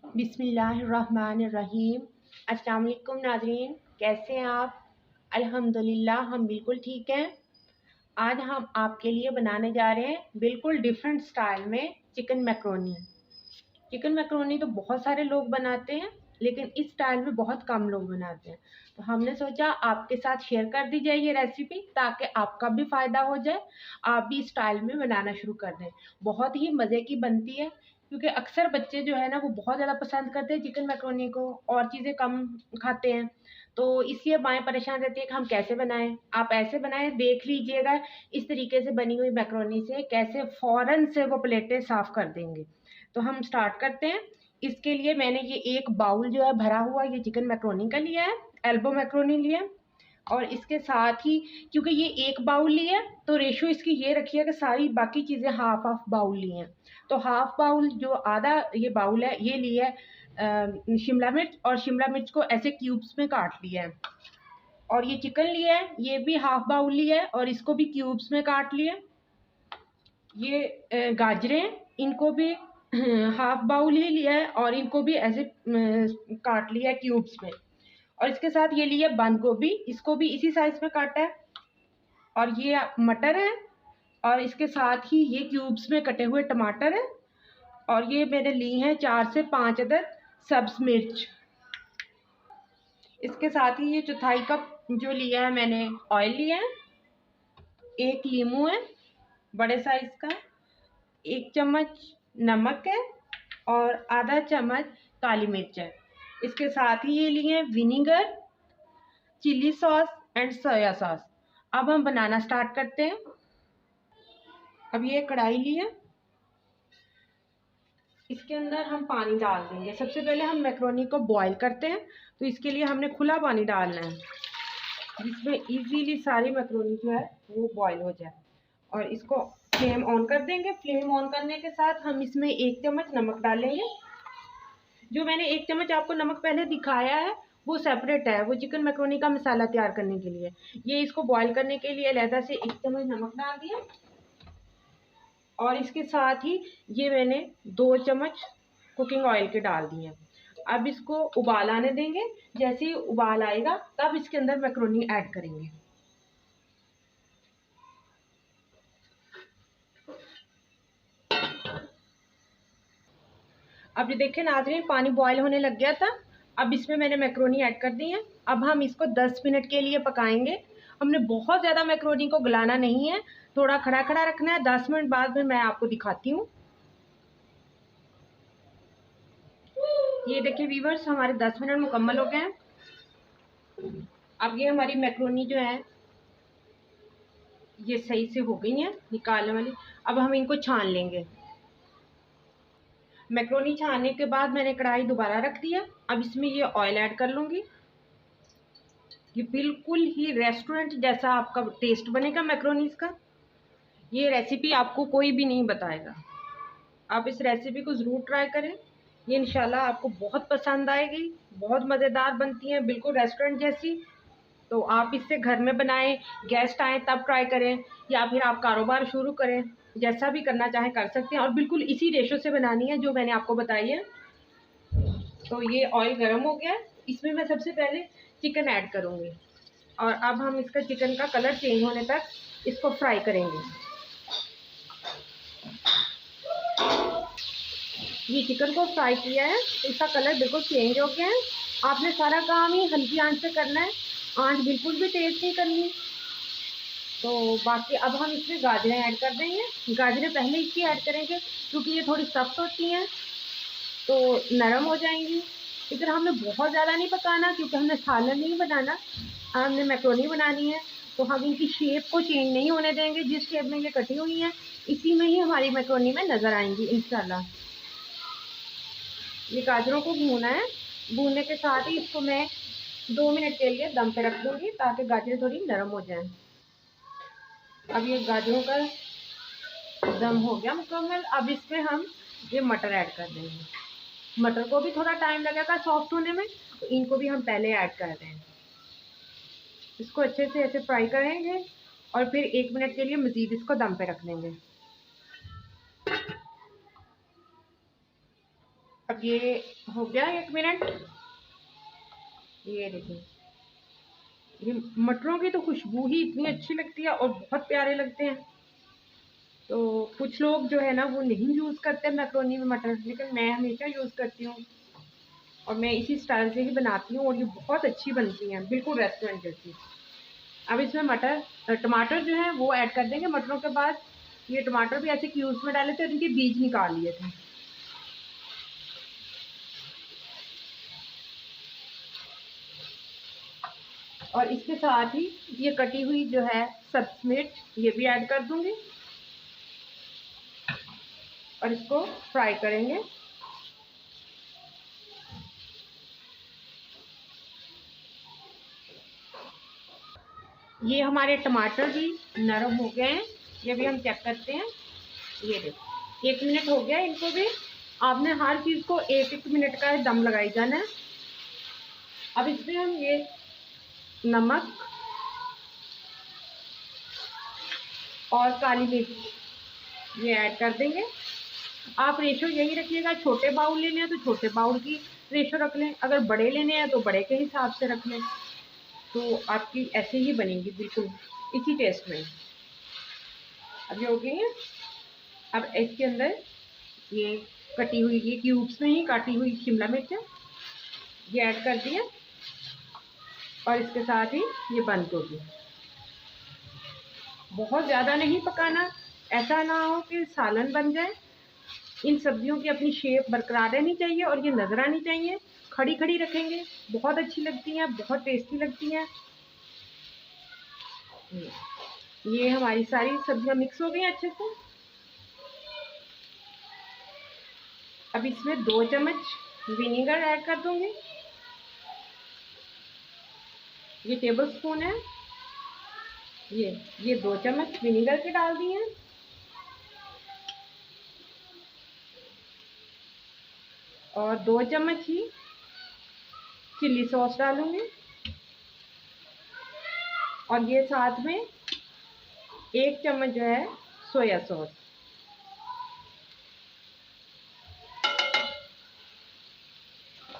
बिस्मिल्लाहिर्रहमानिर्रहीम। अस्सलाम वालेकुम नाज़रीन, कैसे हैं आप? अल्हम्दुलिल्लाह हम बिल्कुल ठीक हैं। आज हम आपके लिए बनाने जा रहे हैं बिल्कुल डिफरेंट स्टाइल में चिकन मैकरोनी। चिकन मैकरोनी तो बहुत सारे लोग बनाते हैं, लेकिन इस स्टाइल में बहुत कम लोग बनाते हैं। तो हमने सोचा आपके साथ शेयर कर दी जाए ये रेसिपी, ताकि आपका भी फ़ायदा हो जाए, आप भी इस स्टाइल में बनाना शुरू कर दें। बहुत ही मज़े की बनती है, क्योंकि अक्सर बच्चे जो है ना वो बहुत ज़्यादा पसंद करते हैं चिकन मैकरोनी को, और चीज़ें कम खाते हैं। तो इसलिए माएँ परेशान रहती है कि हम कैसे बनाएँ? आप ऐसे बनाएँ, देख लीजिएगा इस तरीके से बनी हुई मैकरोनी से कैसे फ़ौरन से वो प्लेटें साफ़ कर देंगे। तो हम स्टार्ट करते हैं। इसके लिए मैंने ये एक बाउल जो है भरा हुआ ये चिकन मैकरोनी का लिया है, एल्बो मैकरोनी लिया है। और इसके साथ ही क्योंकि ये एक बाउल ली है, तो रेशो इसकी ये रखी है कि सारी बाकी चीज़ें हाफ हाफ बाउल ली हैं। तो हाफ बाउल जो आधा ये बाउल है ये लिया है शिमला मिर्च, और शिमला मिर्च को ऐसे क्यूब्स में काट लिया है। और ये चिकन लिया है, ये भी हाफ बाउल लिया है और इसको भी क्यूब्स में काट लिया। ये गाजरें, इनको भी हाफ बाउल ही लिया है और इनको भी ऐसे काट लिया है क्यूब्स में। और इसके साथ ये लिया बंद गोभी, इसको भी इसी साइज में काटा है। और ये मटर है, और इसके साथ ही ये क्यूब्स में कटे हुए टमाटर है। और ये मैंने ली हैं 4 से 5 अदद सब्ज मिर्च। इसके साथ ही ये चौथाई कप जो लिया है मैंने ऑयल लिया है। एक लीमू है बड़े साइज का, 1 चम्मच नमक है और आधा चम्मच काली मिर्च है। इसके साथ ही ये लिए vinegar, chilli sauce and soya sauce. अब हम बनाना स्टार्ट करते हैं। अब ये कढ़ाई ली है, इसके अंदर हम पानी डाल देंगे। सबसे पहले हम मैक्रोनी को बॉईल करते हैं, तो इसके लिए हमने खुला पानी डालना है, जिसमें इजीली सारी मैक्रोनी जो है वो बॉईल हो जाए। और इसको फ्लेम ऑन कर देंगे। फ्लेम ऑन करने के साथ हम इसमें 1 चम्मच नमक डालेंगे। जो मैंने 1 चम्मच आपको नमक पहले दिखाया है वो सेपरेट है, वो चिकन मैक्रोनी का मसाला तैयार करने के लिए। ये इसको बॉईल करने के लिए अलहदा से 1 चम्मच नमक डाल दिया। और इसके साथ ही ये मैंने 2 चम्मच कुकिंग ऑयल के डाल दिए। अब इसको उबाल आने देंगे। जैसे ही उबाल आएगा तब इसके अंदर मैक्रोनी ऐड करेंगे। अब ये देखें नाज़रीन, पानी बॉयल होने लग गया था। अब इसमें मैंने मैक्रोनी ऐड कर दी है। अब हम इसको 10 मिनट के लिए पकाएंगे। हमने बहुत ज़्यादा मैक्रोनी को गलाना नहीं है, थोड़ा खड़ा खड़ा रखना है। 10 मिनट बाद में मैं आपको दिखाती हूँ। ये देखिए व्यूअर्स, हमारे 10 मिनट मुकम्मल हो गए हैं। अब ये हमारी मैक्रोनी जो है ये सही से हो गई है निकालने वाली। अब हम इनको छान लेंगे। मैक्रोनी छानने के बाद मैंने कढ़ाई दोबारा रख दिया। अब इसमें ये ऑयल ऐड कर लूँगी। ये बिल्कुल ही रेस्टोरेंट जैसा आपका टेस्ट बनेगा मैक्रोनीज का। ये रेसिपी आपको कोई भी नहीं बताएगा। आप इस रेसिपी को ज़रूर ट्राई करें, ये इंशाल्लाह आपको बहुत पसंद आएगी। बहुत मज़ेदार बनती हैं, बिल्कुल रेस्टोरेंट जैसी। तो आप इससे घर में बनाएं, गेस्ट आएँ तब ट्राई करें, या फिर आप कारोबार शुरू करें, जैसा भी करना चाहें कर सकते हैं। और बिल्कुल इसी रेशो से बनानी है जो मैंने आपको बताई है। तो ये ऑयल गर्म हो गया है, इसमें मैं सबसे पहले चिकन ऐड करूँगी। और अब हम इसका चिकन का कलर चेंज होने तक इसको फ्राई करेंगे। ये चिकन को फ्राई किया है, इसका कलर बिल्कुल चेंज हो गया है। आपने सारा काम ही हल्की आंच से करना है, आंच बिल्कुल भी तेज़ नहीं करनी। तो बाकी अब हम इसमें गाजरें ऐड कर देंगे। गाजरें पहले इसकी ऐड करेंगे क्योंकि ये थोड़ी सख्त होती हैं, तो नरम हो जाएंगी। इधर हमने बहुत ज़्यादा नहीं पकाना, क्योंकि हमने सालन नहीं बनाना, हमने मैक्रोनी बनानी है। तो हम इनकी शेप को चेंज नहीं होने देंगे। जिस शेप में ये कटी हुई हैं इसी में ही हमारी मैक्रोनी में नज़र आएंगी इंशाल्लाह। ये गाजरों को भूना है। भूनने के साथ ही इसको मैं 2 मिनट के लिए दम पे रख दूँगी, ताकि गाजरें थोड़ी नरम हो जाएं। अब ये गाजरों का दम हो गया मुकम्मल। अब इसमें हम ये मटर ऐड कर देंगे। मटर को भी थोड़ा टाइम लगेगा सॉफ्ट होने में, तो इनको भी हम पहले ऐड कर दें। इसको अच्छे से ऐसे फ्राई करेंगे और फिर 1 मिनट के लिए मज़ीद इसको दम पे रख देंगे। अब ये हो गया 1 मिनट। ये देखिए, ये मटरों की तो खुशबू ही इतनी अच्छी लगती है और बहुत प्यारे लगते हैं। तो कुछ लोग जो है ना वो नहीं यूज़ करते मैक्रोनी में मटर, लेकिन मैं हमेशा यूज़ करती हूँ और मैं इसी स्टाइल से ही बनाती हूँ और ये बहुत अच्छी बनती हैं, बिल्कुल रेस्टोरेंट जैसी। अब इसमें टमाटर जो है वो ऐड कर देंगे मटरों के बाद। ये टमाटर भी ऐसे क्यूब्स में डाले थे और इनके बीज निकाल लिए थे। और इसके साथ ही ये कटी हुई जो है सब्ज़ मिर्च ये भी ऐड कर दूंगी और इसको फ्राई करेंगे। ये हमारे टमाटर भी नरम हो गए हैं, ये भी हम चेक करते हैं। ये देखो 1 मिनट हो गया इनको भी। आपने हर चीज़ को 1-1 मिनट का दम लगाई जाना है। अब इसमें हम ये नमक और काली मिर्च ये ऐड कर देंगे। आप रेशो यही रखिएगा, छोटे बाउल लेने हैं तो छोटे बाउल की रेशो रख लें, अगर बड़े लेने हैं तो बड़े के हिसाब से रख लें। तो आपकी ऐसे ही बनेगी बिल्कुल इसी टेस्ट में। अब ये हो गई है। अब इसके अंदर ये कटी हुई, ये क्यूब्स में ही काटी हुई शिमला मिर्च ये ऐड कर दिए और इसके साथ ही ये बंद कर दिए। बहुत ज़्यादा नहीं पकाना, ऐसा ना हो कि सालन बन जाए। इन सब्जियों की अपनी शेप बरकरार रहनी चाहिए और ये नज़र आनी चाहिए। खड़ी खड़ी रखेंगे, बहुत अच्छी लगती हैं, बहुत टेस्टी लगती हैं। ये हमारी सारी सब्जियां मिक्स हो गई अच्छे से। अब इसमें 2 चम्मच विनेगर ऐड कर दूंगी। ये टेबल स्पून है, ये 2 चम्मच विनेगर के डाल दिए हैं। और 2 चम्मच ही चिल्ली सॉस डालूंगी और ये साथ में 1 चम्मच जो है सोया सॉस।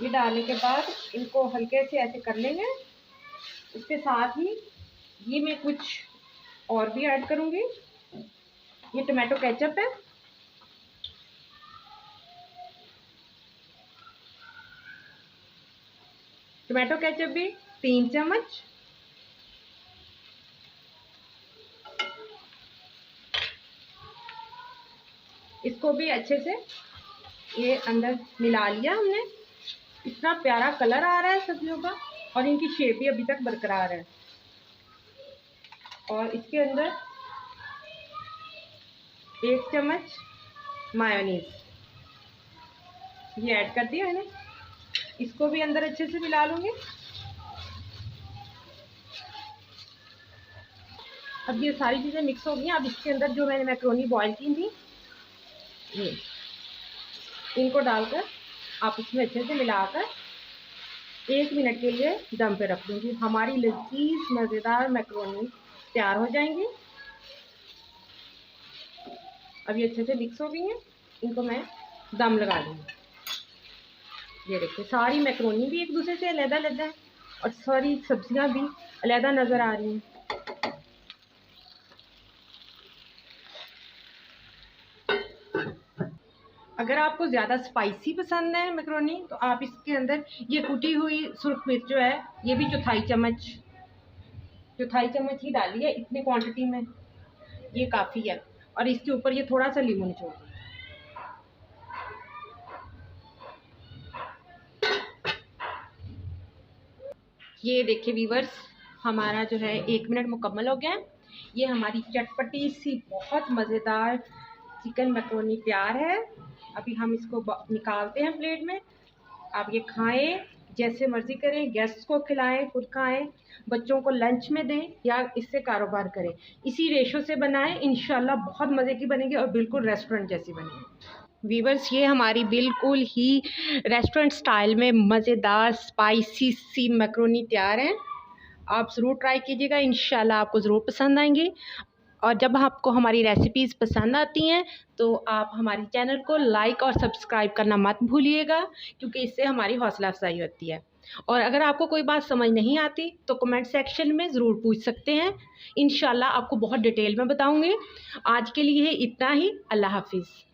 ये डालने के बाद इनको हल्के से ऐसे कर लेंगे। इसके साथ ही ये मैं कुछ और भी ऐड करूंगी। ये टमाटो केचप है, टमाटो केचप भी 3 चम्मच। इसको भी अच्छे से ये अंदर मिला लिया हमने। इतना प्यारा कलर आ रहा है सब्जियों का और इनकी शेप भी अभी तक बरकरार है। और इसके अंदर 1 चम्मच मायोनीज ये ऐड कर दिया मैंने। इसको भी अंदर अच्छे से मिला लूँगी। अब ये सारी चीज़ें मिक्स हो गई। अब इसके अंदर जो मैंने मैक्रोनी बॉईल की थी ये इनको डालकर आप इसमें अच्छे से मिलाकर 1 मिनट के लिए दम पे रख दूँगी। हमारी लजीज मज़ेदार मैक्रोनी तैयार हो जाएंगी। अब ये अच्छे से मिक्स हो गई हैं, इनको मैं दम लगा दूँगी। ये देखिए सारी मैक्रोनी भी एक दूसरे से अलग-अलग है और सारी सब्जियां भी अलग नज़र आ रही हैं। अगर आपको ज़्यादा स्पाइसी पसंद है मैक्रोनी तो आप इसके अंदर ये कुटी हुई सुर्ख मिर्च जो है ये भी चौथाई चम्मच ही डाली है। इतनी क्वांटिटी में ये काफ़ी है। और इसके ऊपर ये थोड़ा सा नींबू निचोड़ दिया। ये देखिए व्यूअर्स, हमारा जो है 1 मिनट मुकम्मल हो गया। ये हमारी चटपटी सी बहुत मज़ेदार चिकन मैक्रोनी तैयार है। अभी हम इसको निकालते हैं प्लेट में। आप ये खाएं, जैसे मर्ज़ी करें, गेस्ट को खिलाएं, खुद खाएं, बच्चों को लंच में दें या इससे कारोबार करें। इसी रेशो से बनाएं, इंशाल्लाह बहुत मज़े की बनेगी और बिल्कुल रेस्टोरेंट जैसी बनेगी। वीवर्स, ये हमारी बिल्कुल ही रेस्टोरेंट स्टाइल में मज़ेदार स्पाइसी सी मैक्रोनी तैयार है। आप ज़रूर ट्राई कीजिएगा, इंशाल्लाह आपको ज़रूर पसंद आएंगी। और जब आपको हमारी रेसिपीज़ पसंद आती हैं तो आप हमारे चैनल को लाइक और सब्सक्राइब करना मत भूलिएगा, क्योंकि इससे हमारी हौसला अफजाई होती है। और अगर आपको कोई बात समझ नहीं आती तो कमेंट सेक्शन में ज़रूर पूछ सकते हैं, इंशाल्लाह आपको बहुत डिटेल में बताऊंगी। आज के लिए इतना ही। अल्लाह हाफिज़।